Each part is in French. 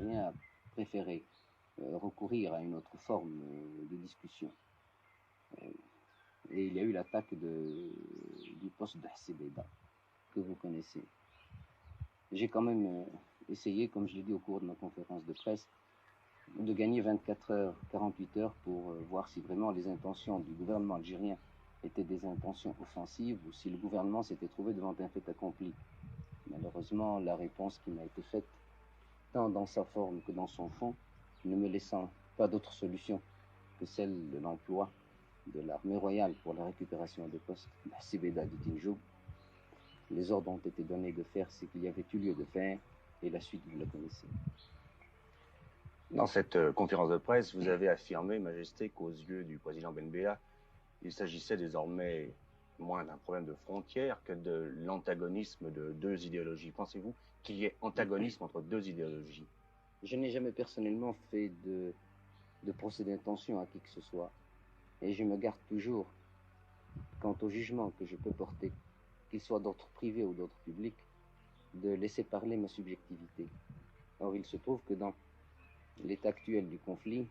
Algérien a préféré recourir à une autre forme de discussion. Et il y a eu l'attaque du poste de Hsebeda, que vous connaissez. J'ai quand même essayé, comme je l'ai dit au cours de ma conférence de presse, de gagner 24 heures, 48 heures pour voir si vraiment les intentions du gouvernement algérien étaient des intentions offensives ou si le gouvernement s'était trouvé devant un fait accompli. Malheureusement, la réponse qui m'a été faite, tant dans sa forme que dans son fond, ne me laissant pas d'autre solution que celle de l'emploi de l'armée royale pour la récupération des postes, Hsebeda de Tinjoub. Les ordres ont été donnés de faire ce qu'il y avait eu lieu de faire, et la suite, vous la connaissez. Dans cette conférence de presse, vous avez affirmé, Majesté, qu'aux yeux du président Ben Bella, il s'agissait désormais moins d'un problème de frontières que de l'antagonisme de deux idéologies. Pensez-vous qu'il y ait antagonisme entre deux idéologies? Je n'ai jamais personnellement fait de procès d'intention à qui que ce soit, et je me garde toujours, quant au jugement que je peux porter, qu'il soit d'ordre privé ou d'ordre public, de laisser parler ma subjectivité. Or, il se trouve que dans l'état actuel du conflit,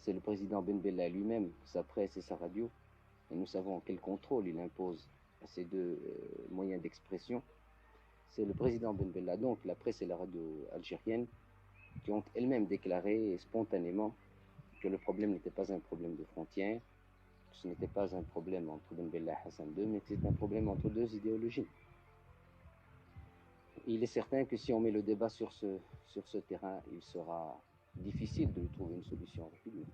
c'est le président Ben Bella lui-même, sa presse et sa radio, et nous savons quel contrôle il impose à ces deux moyens d'expression. C'est le président Ben Bella, donc la presse et la radio algérienne, qui ont elles-mêmes déclaré spontanément que le problème n'était pas un problème de frontières, que ce n'était pas un problème entre Ben Bella et Hassan II, mais que c'était un problème entre deux idéologies. Il est certain que si on met le débat sur ce terrain, il sera difficile de trouver une solution rapidement.